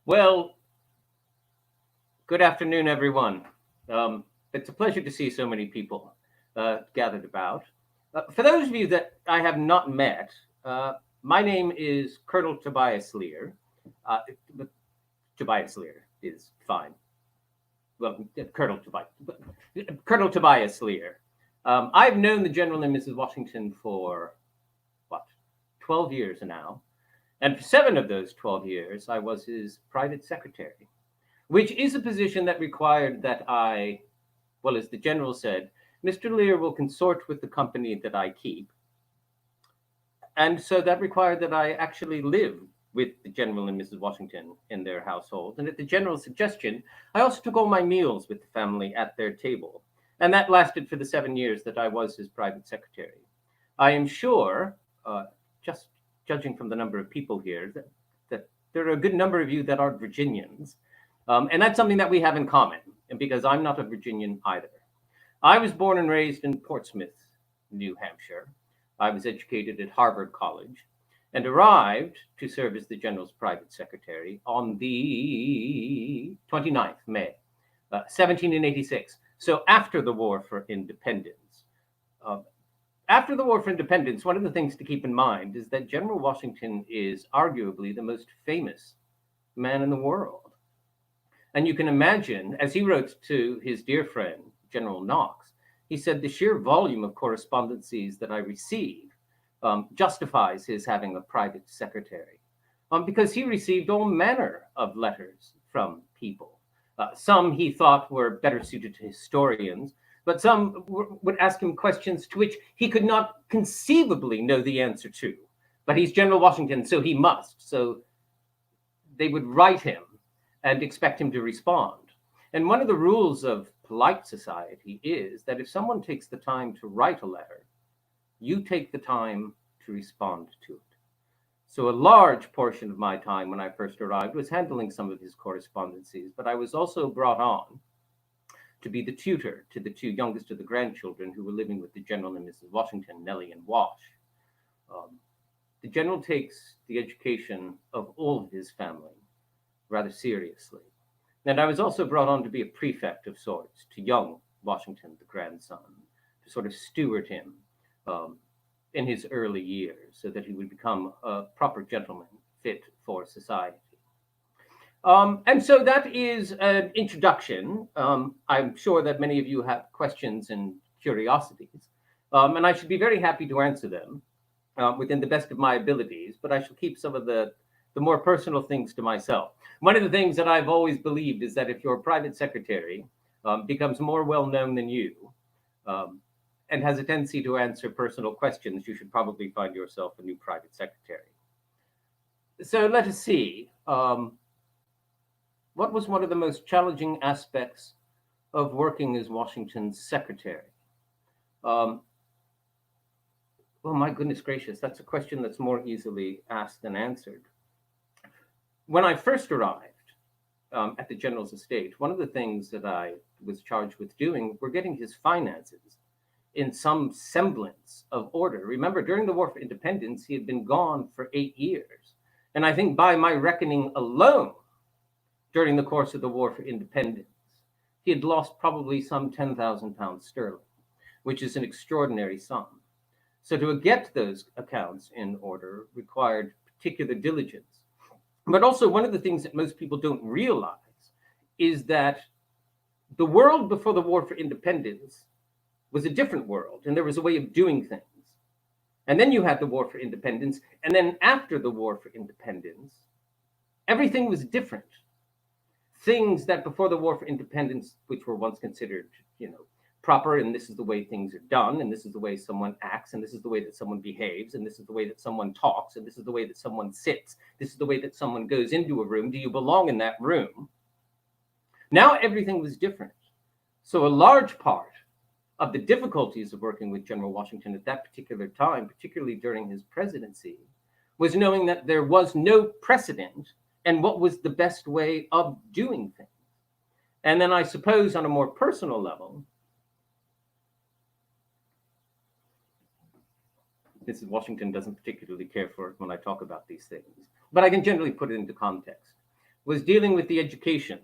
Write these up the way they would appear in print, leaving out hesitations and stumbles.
Well, good afternoon, everyone. It's a pleasure to see so many people gathered about. For those of you that I have not met, my name is Colonel Tobias Lear. Uh, Tobias Lear is fine. Well, Colonel Tobias Lear. I've known the General and Mrs. Washington for what, 12 years now. And for 7 of those 12 years, I was his private secretary, which is a position that required that well, as the general said, Mr. Lear will consort with the company that I keep. And so that required that I actually live with the General and Mrs. Washington in their household. And at the general's suggestion, I also took all my meals with the family at their table. And that lasted for the 7 years that I was his private secretary. I am sure, just judging from the number of people here, that there are a good number of you that are Virginians. And that's something that we have in common, because I'm not a Virginian either. I was born and raised in Portsmouth, New Hampshire. I was educated at Harvard College and arrived to serve as the General's private secretary on the 29th May, 1786. So after the War for Independence. After the War for Independence, one of the things to keep in mind is that General Washington is arguably the most famous man in the world. And you can imagine, as he wrote to his dear friend, General Knox, he said, the sheer volume of correspondences that I receive justifies his having a private secretary, because he received all manner of letters from people. Some he thought were better suited to historians, but some would ask him questions to which he could not conceivably know the answer to. But he's General Washington, so he must. So they would write him and expect him to respond. And one of the rules of polite society is that if someone takes the time to write a letter, you take the time to respond to it. So a large portion of my time when I first arrived was handling some of his correspondences, but I was also brought on to be the tutor to the 2 youngest of the grandchildren who were living with the General and Mrs. Washington, Nellie and Wash. The General takes the education of all of his family rather seriously. And I was also brought on to be a prefect of sorts to young Washington, the grandson, to sort of steward him in his early years so that he would become a proper gentleman fit for society. And so that is an introduction. I'm sure that many of you have questions and curiosities, and I should be very happy to answer them within the best of my abilities, but I shall keep some of the more personal things to myself. One of the things that I've always believed is that if your private secretary becomes more well-known than you and has a tendency to answer personal questions, you should probably find yourself a new private secretary. So let us see. What was one of the most challenging aspects of working as Washington's secretary? Well, my goodness gracious, that's a question that's more easily asked than answered. When I first arrived at the General's estate, one of the things that I was charged with doing were getting his finances in some semblance of order. Remember, during the War for Independence, he had been gone for 8 years. And I think by my reckoning alone, during the course of the War for Independence, he had lost probably some 10,000 pounds sterling, which is an extraordinary sum. So to get those accounts in order required particular diligence. But also, one of the things that most people don't realize is that the world before the War for Independence was a different world, and there was a way of doing things. And then you had the War for Independence, and then after the War for Independence, everything was different. Things that before the War for Independence, which were once considered, proper, and this is the way things are done, and this is the way someone acts, and this is the way that someone behaves, and this is the way that someone talks, and this is the way that someone sits, this is the way that someone goes into a room. Do you belong in that room? Now everything was different. So a large part of the difficulties of working with General Washington at that particular time, particularly during his presidency, was knowing that there was no precedent and what was the best way of doing things. And then I suppose on a more personal level, Mrs. Washington doesn't particularly care for it when I talk about these things, but I can generally put it into context. was dealing with the education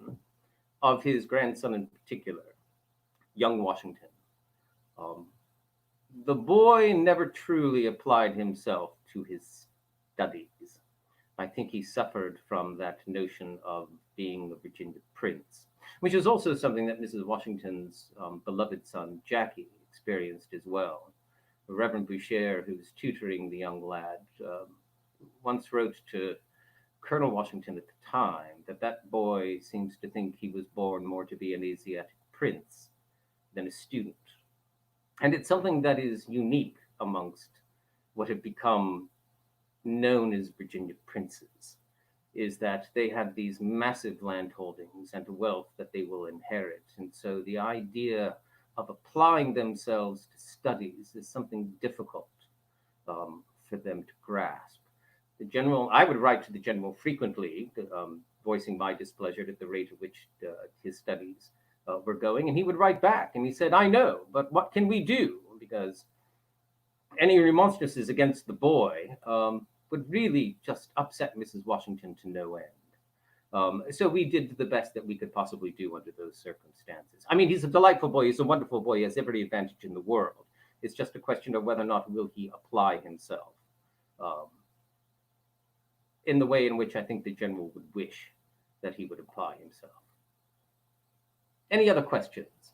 of his grandson in particular, young Washington. Um, the boy never truly applied himself to his studies. I think he suffered from that notion of being a Virginia prince, which is also something that Mrs. Washington's beloved son, Jackie, experienced as well. Reverend Boucher, who was tutoring the young lad, once wrote to Colonel Washington at the time that that boy seems to think he was born more to be an Asiatic prince than a student. And it's something that is unique amongst what have become known as Virginia princes, is that they have these massive land holdings and wealth that they will inherit. And so the idea of applying themselves to studies is something difficult for them to grasp. The general, I would write to the general frequently, voicing my displeasure at the rate at which his studies were going, and he would write back, and he said, "I know, but what can we do?" Because any remonstrances against the boy would really just upset Mrs. Washington to no end. So we did the best that we could possibly do under those circumstances. I mean, he's a delightful boy. He's a wonderful boy. He has every advantage in the world. It's just a question of whether or not will he apply himself in the way in which I think the general would wish that he would apply himself. Any other questions?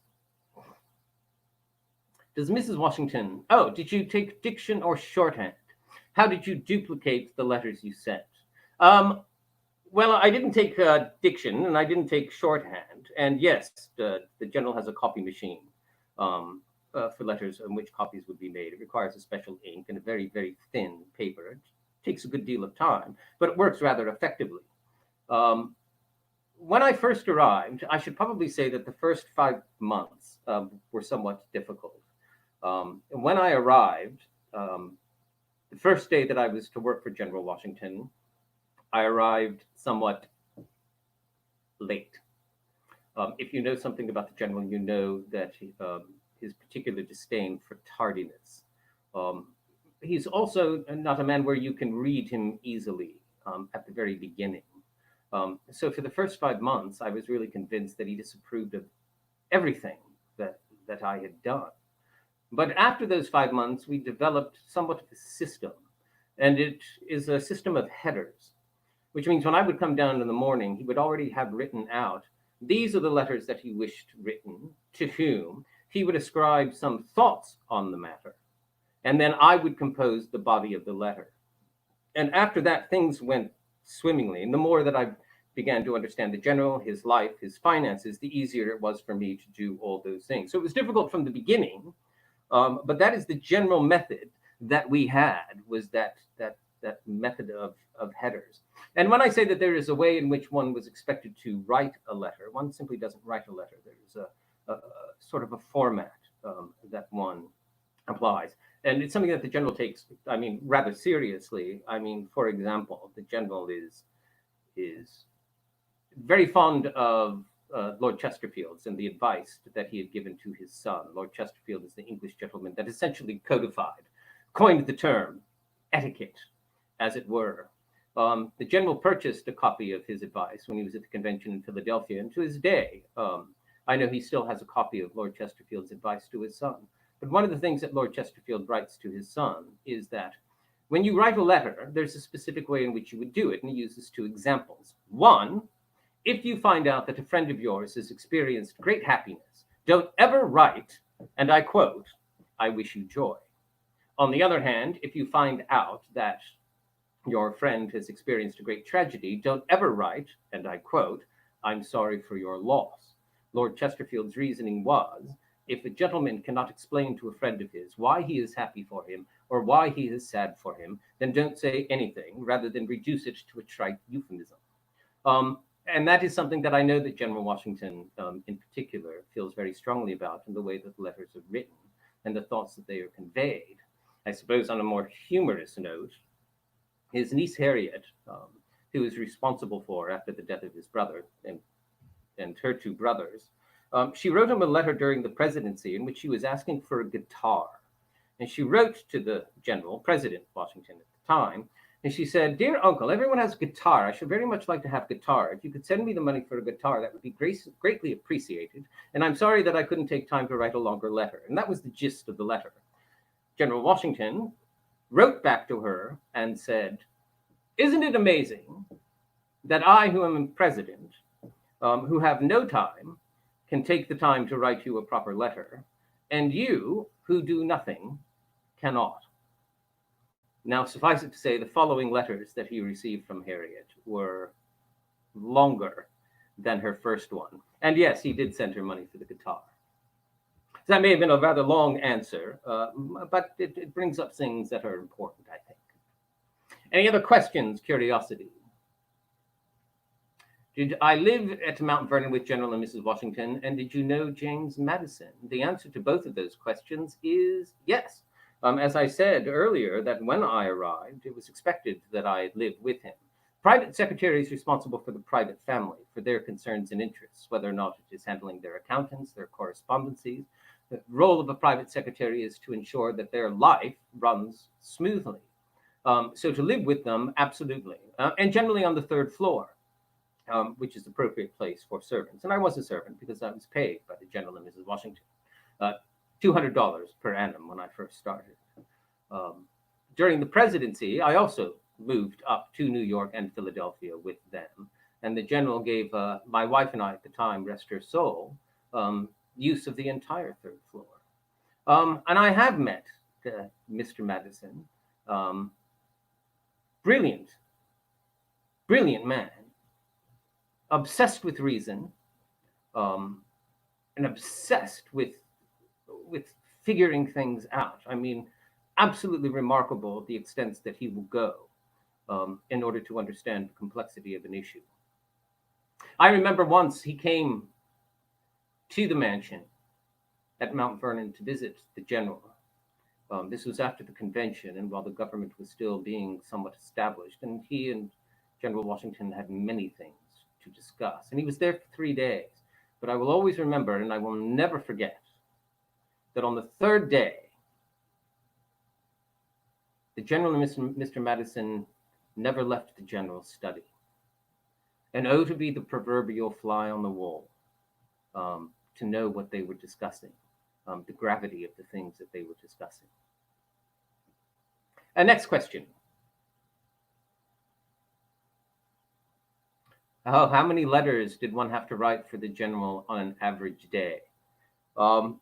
Does Mrs. Washington, did you take diction or shorthand? How did you duplicate the letters you sent? Well, I didn't take diction and I didn't take shorthand. And yes, the general has a copy machine for letters in which copies would be made. It requires a special ink and a very, very thin paper. It takes a good deal of time, but it works rather effectively. When I first arrived, I should probably say that the first 5 months were somewhat difficult. When I arrived, the first day that I was to work for General Washington, I arrived somewhat late. If you know something about the general, you know that his particular disdain for tardiness. He's also not a man where you can read him easily at the very beginning. So for the first 5 months, I was really convinced that he disapproved of everything that I had done. But after those 5 months, we developed somewhat of a system, and it is a system of headers, which means when I would come down in the morning, he would already have written out, these are the letters that he wished written, to whom he would ascribe some thoughts on the matter, and then I would compose the body of the letter. And after that, things went swimmingly, and the more that I began to understand the general, his life, his finances, the easier it was for me to do all those things. So it was difficult from the beginning, but that is the general method that we had, was that method of headers. And when I say that there is a way in which one was expected to write a letter, one simply doesn't write a letter. There's a sort of a format that one applies. And it's something that the general takes, rather seriously. For example, the general is very fond of Lord Chesterfield's and the advice that he had given to his son. Lord Chesterfield is the English gentleman that essentially coined the term etiquette, as it were. The general purchased a copy of his advice when he was at the convention in Philadelphia, and to this day, I know he still has a copy of Lord Chesterfield's advice to his son. But one of the things that Lord Chesterfield writes to his son is that when you write a letter, there's a specific way in which you would do it, and he uses 2 examples. One, if you find out that a friend of yours has experienced great happiness, don't ever write, and I quote, "I wish you joy." On the other hand, if you find out that your friend has experienced a great tragedy, don't ever write, and I quote, "I'm sorry for your loss." Lord Chesterfield's reasoning was, if a gentleman cannot explain to a friend of his why he is happy for him or why he is sad for him, then don't say anything, rather than reduce it to a trite euphemism. And that is something that I know that General Washington, in particular, feels very strongly about in the way that the letters are written and the thoughts that they are conveyed. I suppose on a more humorous note, his niece Harriet, who was responsible for, after the death of his brother and her 2 brothers, she wrote him a letter during the presidency in which she was asking for a guitar. And she wrote to the general, President Washington at the time, And she said, "Dear uncle, everyone has a guitar. I should very much like to have a guitar. If you could send me the money for a guitar, that would be greatly appreciated. And I'm sorry that I couldn't take time to write a longer letter." And that was the gist of the letter. General Washington wrote back to her and said, "Isn't it amazing that I, who am president, who have no time, can take the time to write you a proper letter, and you, who do nothing, cannot?" Now, suffice it to say, the following letters that he received from Harriet were longer than her first one. And yes, he did send her money for the guitar. So that may have been a rather long answer, but it brings up things that are important, I think. Any other questions, curiosity? Did I live at Mount Vernon with General and Mrs. Washington, and did you know James Madison? The answer to both of those questions is yes. As I said earlier, that when I arrived, it was expected that I live with him. Private secretary is responsible for the private family, for their concerns and interests, whether or not it is handling their accountants, their correspondences. The role of a private secretary is to ensure that their life runs smoothly. So to live with them, absolutely. And generally on the third floor, which is the appropriate place for servants. And I was a servant because I was paid by the General and Mrs. Washington. $200 per annum when I first started. During the presidency, I also moved up to New York and Philadelphia with them. And the general gave my wife and I at the time, rest her soul, use of the entire third floor. And I have met Mr. Madison, brilliant man, obsessed with reason, and obsessed with figuring things out. I mean, absolutely remarkable the extents that he will go in order to understand the complexity of an issue. I remember once he came to the mansion at Mount Vernon to visit the general. This was after the convention and while the government was still being somewhat established, and he and General Washington had many things to discuss. And he was there for 3 days. But I will always remember, and I will never forget, that on the third day, the general and Mr. Madison never left the general's study. And oh, to be the proverbial fly on the wall, to know what they were discussing, the gravity of the things that they were discussing. Next question. Oh, how many letters did one have to write for the general on an average day?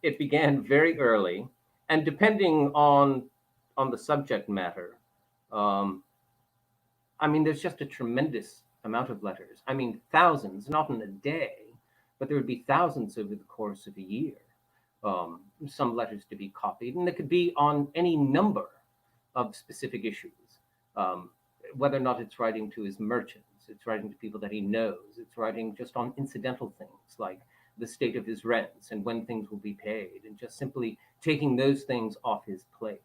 It began very early, and depending on the subject matter, I mean, there's just a tremendous amount of letters. I mean, thousands, not in a day, but there would be thousands over the course of a year. Some letters to be copied, and it could be on any number of specific issues, whether or not it's writing to his merchants, it's writing to people that he knows, it's writing just on incidental things like the state of his rents and when things will be paid, and just simply taking those things off his plate.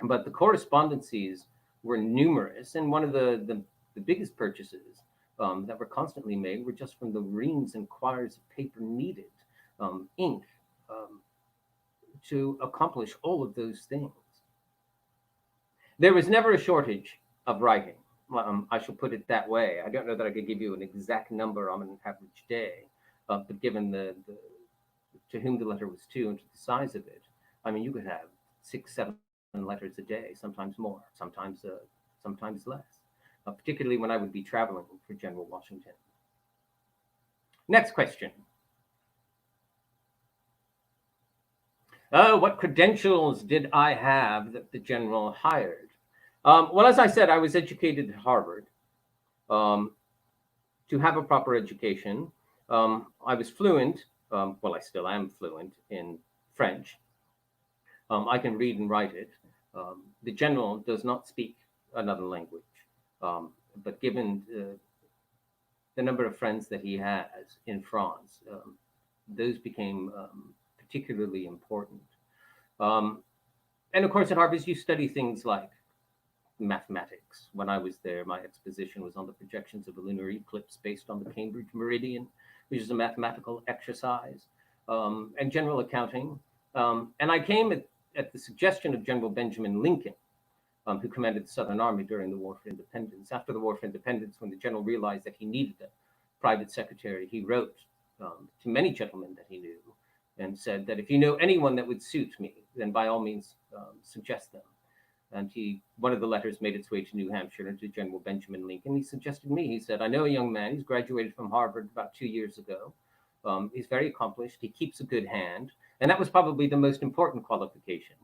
But the correspondences were numerous, and one of the biggest purchases that were constantly made were just from the reams and quires of paper needed, ink, to accomplish all of those things. There was never a shortage of writing. I shall put it that way. I don't know that I could give you an exact number on an average day, but given the to whom the letter was to and to the size of it, I mean, you could have 6, 7 letters a day, sometimes more, sometimes less, particularly when I would be traveling for General Washington. Next question. Oh, what credentials did I have that the general hired? Well, as I said, I was educated at Harvard. To have a proper education, I was fluent, well, I still am fluent in French. I can read and write it. The general does not speak another language, but given the number of friends that he has in France, those became particularly important. And of course, at Harvard, you study things like mathematics. When I was there, my exposition was on the projections of a lunar eclipse based on the Cambridge meridian, which is a mathematical exercise, and general accounting. And I came at the suggestion of General Benjamin Lincoln who commanded the Southern Army during the War for Independence. After the War for Independence, when the general realized that he needed a private secretary, he wrote to many gentlemen that he knew and said that if you know anyone that would suit me, then by all means suggest them. And one of the letters made its way to New Hampshire and to General Benjamin Lincoln. He suggested me. He said, I know a young man. He's graduated from Harvard about 2 years ago. He's very accomplished. He keeps a good hand. And that was probably the most important qualification.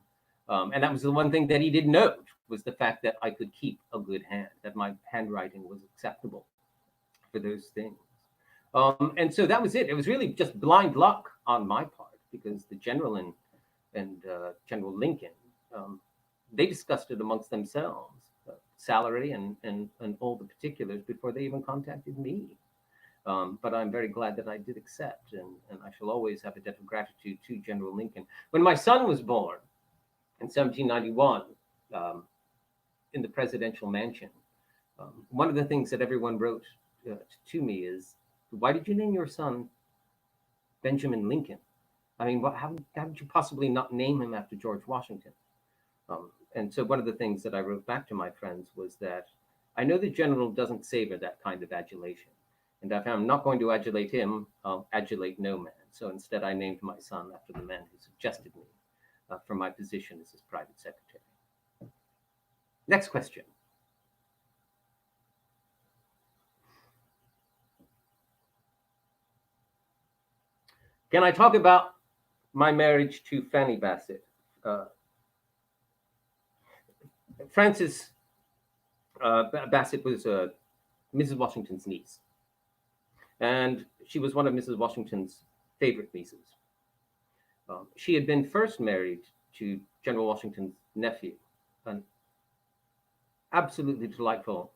And that was the one thing that he did note, was the fact that I could keep a good hand, that my handwriting was acceptable for those things. And so that was it. It was really just blind luck on my part, because the general and General Lincoln, they discussed it amongst themselves, salary and all the particulars, before they even contacted me. But I'm very glad that I did accept, and I shall always have a debt of gratitude to General Lincoln. When my son was born in 1791, in the presidential mansion, one of the things that everyone wrote to me is, why did you name your son Benjamin Lincoln? I mean, how did you possibly not name him after George Washington? And so one of the things that I wrote back to my friends was that I know the general doesn't savor that kind of adulation. And if I'm not going to adulate him, I'll adulate no man. So instead, I named my son after the man who suggested me for my position as his private secretary. Next question. Can I talk about my marriage to Fanny Bassett? Frances Bassett was Mrs. Washington's niece, and she was one of Mrs. Washington's favorite nieces. She had been first married to General Washington's nephew, an absolutely delightful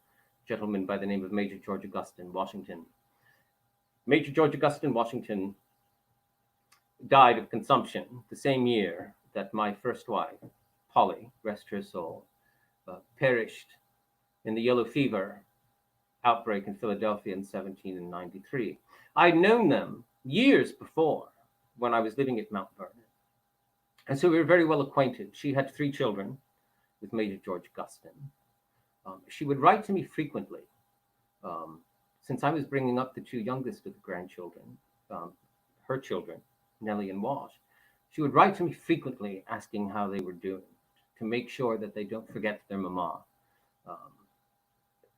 gentleman by the name of Major George Augustine Washington. Major George Augustine Washington died of consumption the same year that my first wife, Polly, rest her soul, perished in the yellow fever outbreak in Philadelphia in 1793. I'd known them years before when I was living at Mount Vernon. And so we were very well acquainted. She had 3 children with Major George Augustine. She would write to me frequently, since I was bringing up the 2 youngest of the grandchildren, her children, Nellie and Wash. She would write to me frequently asking how they were doing, to make sure that they don't forget their mama.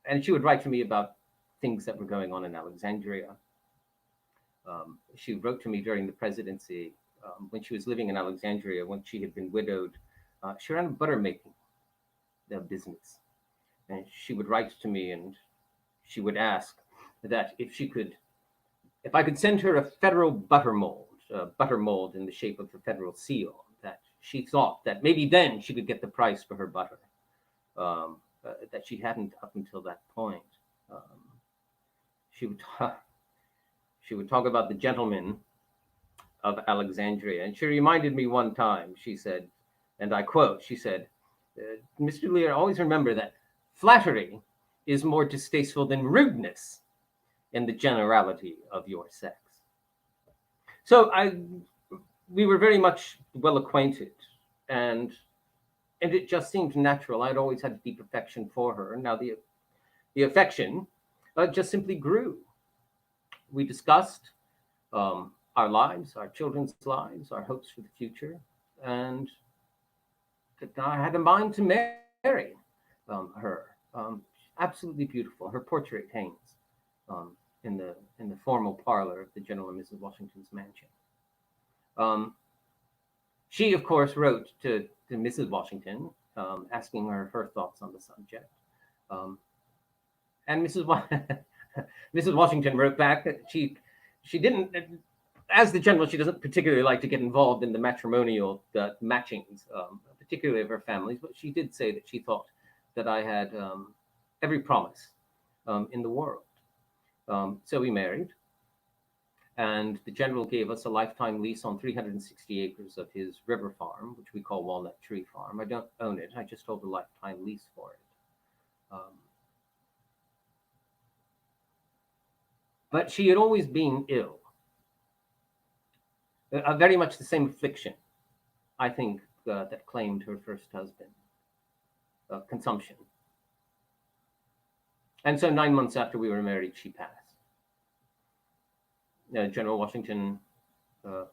And she would write to me about things that were going on in Alexandria. She wrote to me during the presidency, when she was living in Alexandria, when she had been widowed. She ran a butter making business. And she would write to me, and she would ask that if I could send her a federal butter mold in the shape of the federal seal, that she thought that maybe then she could get the price for her butter, that she hadn't up until that point. She would talk about the gentlemen of Alexandria. And she reminded me one time, she said, and I quote, she said, Mr. Lear, always remember that flattery is more distasteful than rudeness in the generality of your sex. So we were very much well acquainted, and it just seemed natural. I'd always had a deep affection for her. And now the affection just simply grew. We discussed our lives, our children's lives, our hopes for the future, and I had a mind to marry her. Absolutely beautiful. Her portrait hangs in the formal parlor of the General and Mrs. Washington's mansion. She, of course, wrote to Mrs. Washington, asking her thoughts on the subject. And Mrs. Washington wrote back that she didn't, as the general, she doesn't particularly like to get involved in the matrimonial matchings, particularly of her families, but she did say that she thought that I had every promise in the world. So we married, and the general gave us a lifetime lease on 360 acres of his river farm, which we call Walnut Tree Farm. I don't own it. I just hold a lifetime lease for it. But she had always been ill. Very much the same affliction, I think, that claimed her first husband. consumption. And so 9 months after we were married, she passed. General Washington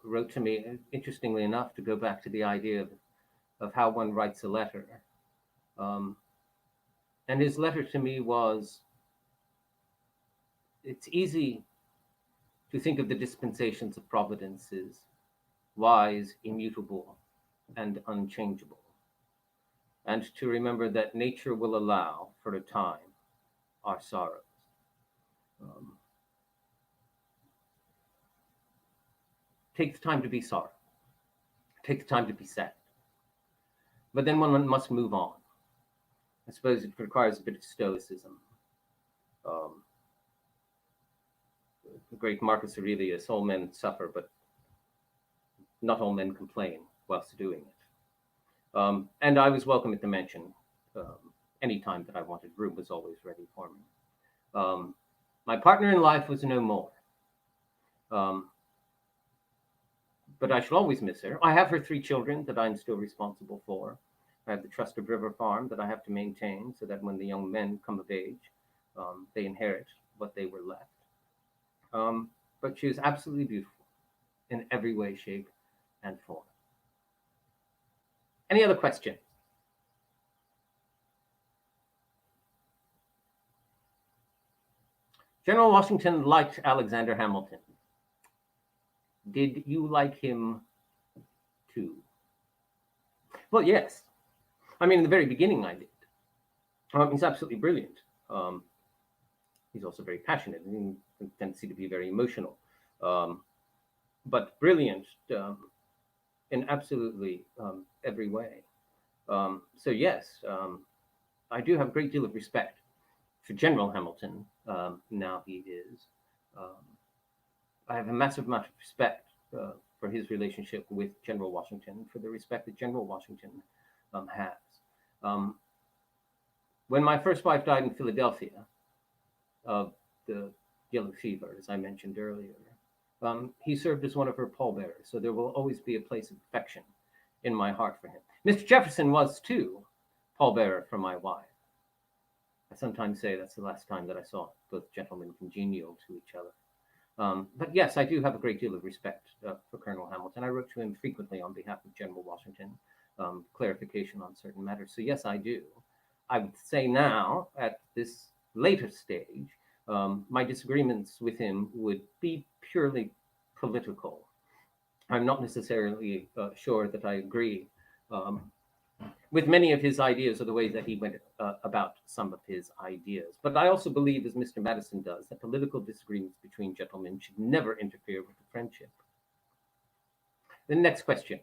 wrote to me, interestingly enough, to go back to the idea of how one writes a letter. And his letter to me was, it's easy to think of the dispensations of providence as wise, immutable, and unchangeable, and to remember that nature will allow, for a time, our sorrows. Take the time to be sorry. Take the time to be sad. But then one must move on. I suppose it requires a bit of stoicism. The great Marcus Aurelius, all men suffer, but not all men complain whilst doing it. And I was welcome at the mansion. Any time that I wanted, room was always ready for me. My partner in life was no more. But I shall always miss her. I have her 3 children that I'm still responsible for. I have the trust of River Farm that I have to maintain so that when the young men come of age, they inherit what they were left. But she was absolutely beautiful in every way, shape, and form. Any other questions? General Washington liked Alexander Hamilton. Did you like him too? Well, yes. I mean, in the very beginning, I did. He's absolutely brilliant. He's also very passionate and a tendency to be very emotional, but brilliant in absolutely every way. So yes, I do have a great deal of respect for General Hamilton. Now he is. I have a massive amount of respect for his relationship with General Washington, for the respect that General Washington has. When my first wife died in Philadelphia of the yellow fever, as I mentioned earlier, he served as one of her pallbearers, so there will always be a place of affection in my heart for him. Mr. Jefferson was too pallbearer for my wife. I sometimes say that's the last time that I saw both gentlemen congenial to each other. But yes, I do have a great deal of respect for Colonel Hamilton. I wrote to him frequently on behalf of General Washington, clarification on certain matters. So yes, I do. I would say now, at this later stage, my disagreements with him would be purely political. I'm not necessarily sure that I agree with many of his ideas or the way that he went about some of his ideas. But I also believe, as Mr. Madison does, that political disagreements between gentlemen should never interfere with the friendship. The next question.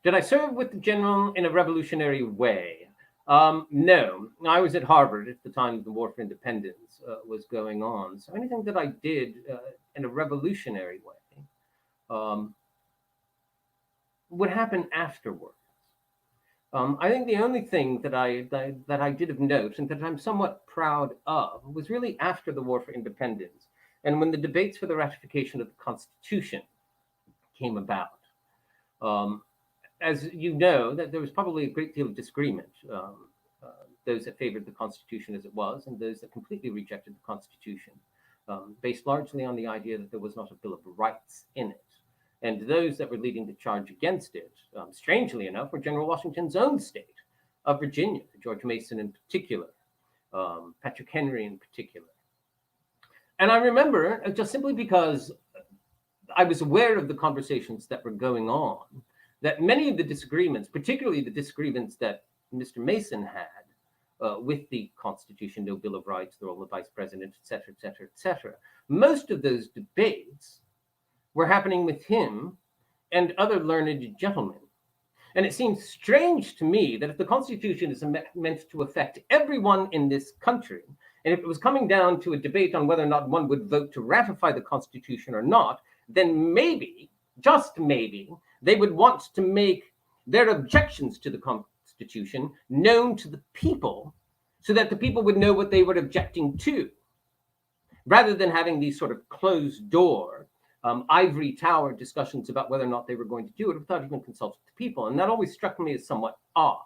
Did I serve with the general in a revolutionary way? No, I was at Harvard at the time the War for Independence was going on. So anything that I did in a revolutionary way would happen afterwards. I think the only thing that I did of note and that I'm somewhat proud of was really after the War for Independence and when the debates for the ratification of the Constitution came about. As you know, that there was probably a great deal of disagreement, those that favored the Constitution as it was and those that completely rejected the Constitution, based largely on the idea that there was not a Bill of Rights in it. And those that were leading the charge against it, strangely enough, were General Washington's own state of Virginia, George Mason in particular, Patrick Henry in particular. And I remember, just simply because I was aware of the conversations that were going on, that many of the disagreements, particularly the disagreements that Mr. Mason had with the Constitution, no Bill of Rights, the role of Vice President, et cetera, et cetera, et cetera, most of those debates were happening with him and other learned gentlemen. And it seems strange to me that if the Constitution is meant to affect everyone in this country, and if it was coming down to a debate on whether or not one would vote to ratify the Constitution or not, then maybe, just maybe, they would want to make their objections to the Constitution known to the people so that the people would know what they were objecting to, rather than having these sort of closed door ivory tower discussions about whether or not they were going to do it without even consulting the people. And that always struck me as somewhat odd.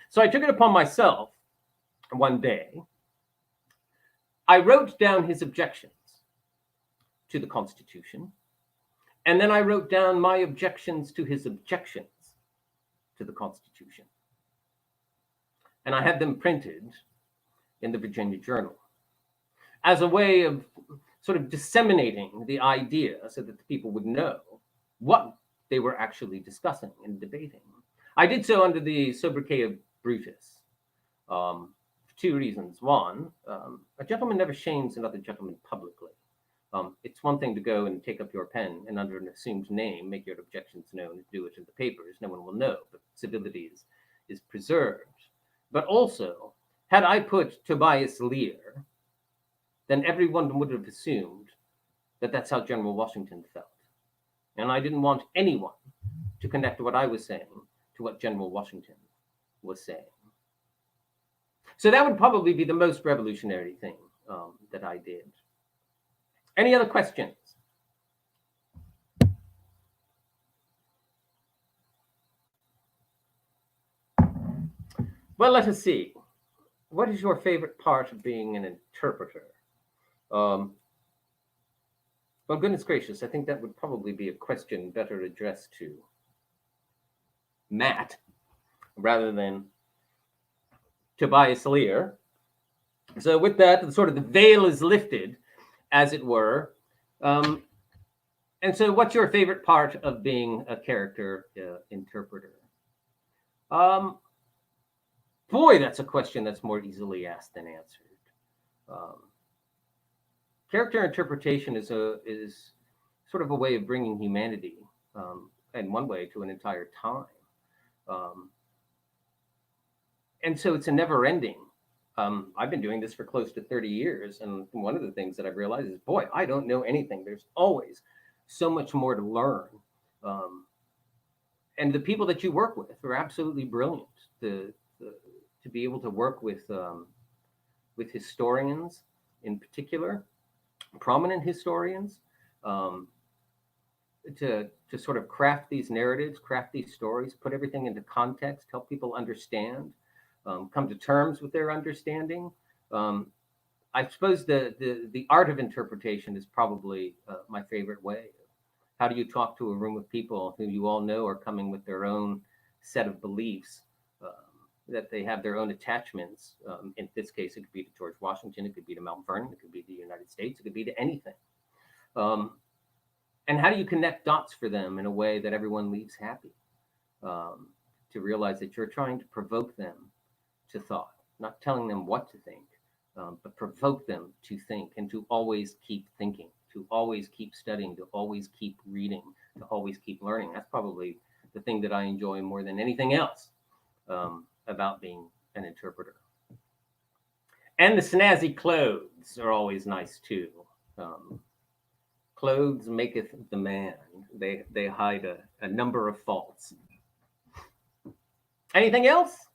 So I took it upon myself one day. I wrote down his objections to the Constitution, and then I wrote down my objections to his objections to the Constitution. And I had them printed in the Virginia Journal as a way of sort of disseminating the idea so that the people would know what they were actually discussing and debating. I did so under the sobriquet of Brutus, for two reasons. One, a gentleman never shames another gentleman publicly. It's one thing to go and take up your pen and under an assumed name, make your objections known and do it in the papers. No one will know, but civility is preserved. But also, had I put Tobias Lear, then everyone would have assumed that that's how General Washington felt. And I didn't want anyone to connect what I was saying to what General Washington was saying. So that would probably be the most revolutionary thing that I did. Any other questions? Well, let us see. What is your favorite part of being an interpreter? Well, goodness gracious, I think that would probably be a question better addressed to Matt rather than Tobias Lear. So with that, sort of the veil is lifted, as it were. And so what's your favorite part of being a character interpreter? Boy, that's a question that's more easily asked than answered. Character interpretation is sort of a way of bringing humanity, in one way, to an entire time. And so it's a never-ending. I've been doing this for close to 30 years, and one of the things that I've realized is, boy, I don't know anything. There's always so much more to learn. And the people that you work with are absolutely brilliant. To be able to work with historians in particular, prominent historians, to sort of craft these narratives, craft these stories, put everything into context, help people understand, come to terms with their understanding. I suppose the art of interpretation is probably my favorite way. How do you talk to a room of people who you all know are coming with their own set of beliefs, that they have their own attachments? In this case, it could be to George Washington, it could be to Mount Vernon, it could be to the United States, it could be to anything. And how do you connect dots for them in a way that everyone leaves happy? To realize that you're trying to provoke them to thought, not telling them what to think, but provoke them to think and to always keep thinking, to always keep studying, to always keep reading, to always keep learning. That's probably the thing that I enjoy more than anything else about being an interpreter. And the snazzy clothes are always nice too. Clothes maketh the man. They hide a number of faults. Anything else?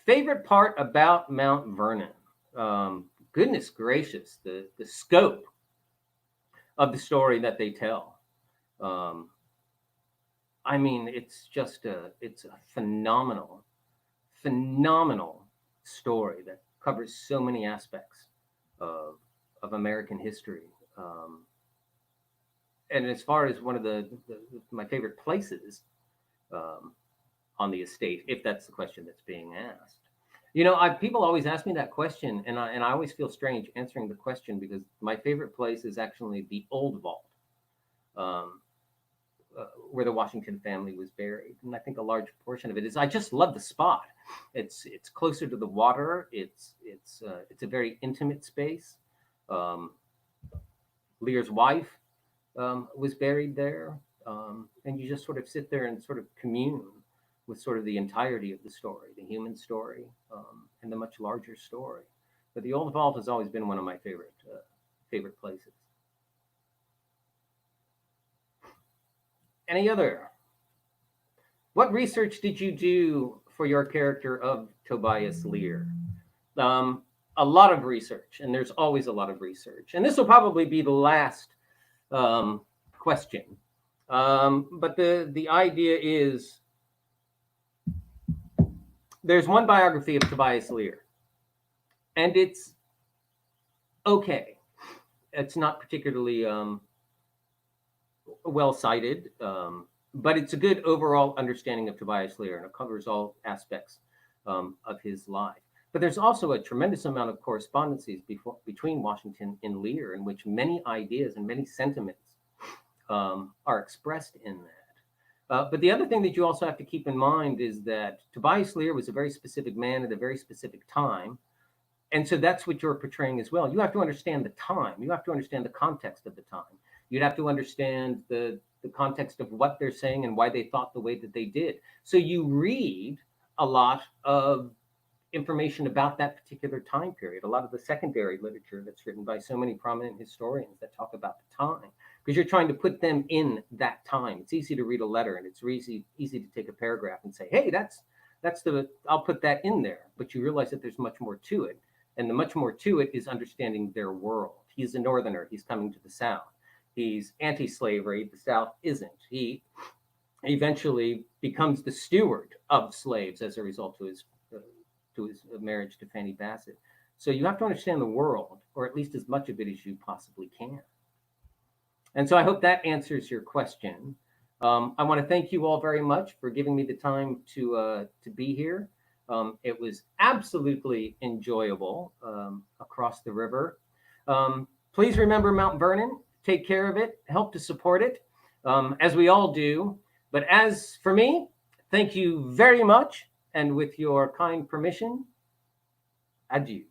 Favorite part about Mount Vernon? Goodness gracious, the scope of the story that they tell. I mean, it's a phenomenal story that covers so many aspects of American history. And as far as one of my favorite places on the estate, if that's the question that's being asked. People always ask me that question, and I always feel strange answering the question, because my favorite place is actually the old vault, where the Washington family was buried. And I think a large portion of it is I just love the spot. It's closer to the water. It's a very intimate space. Lear's wife was buried there, and you just sort of sit there and sort of commune with sort of the entirety of the story, the human story, and the much larger story. But the old vault has always been one of my favorite places. Any other? What research did you do for your character of Tobias Lear? a lot of research, and there's always a lot of research. And this will probably be the last question. But the idea is, there's one biography of Tobias Lear, and it's okay. It's not particularly well cited, but it's a good overall understanding of Tobias Lear, and it covers all aspects of his life. But there's also a tremendous amount of correspondences between Washington and Lear, in which many ideas and many sentiments are expressed in that. But the other thing that you also have to keep in mind is that Tobias Lear was a very specific man at a very specific time. And so that's what you're portraying as well. You have to understand the time. You have to understand the context of the time. You'd have to understand the context of what they're saying and why they thought the way that they did. So you read a lot of information about that particular time period, a lot of the secondary literature that's written by so many prominent historians that talk about the time, because you're trying to put them in that time. It's easy to read a letter, and it's easy to take a paragraph and say, hey, I'll put that in there. But you realize that there's much more to it. And the much more to it is understanding their world. He's a Northerner. He's coming to the South. He's anti-slavery. The South isn't. He eventually becomes the steward of slaves as a result to his marriage to Fanny Bassett. So you have to understand the world, or at least as much of it as you possibly can. And so I hope that answers your question. I want to thank you all very much for giving me the time to be here. It was absolutely enjoyable across the river. Please remember Mount Vernon. Take care of it. Help to support it, as we all do. But as for me, thank you very much. And with your kind permission, adieu.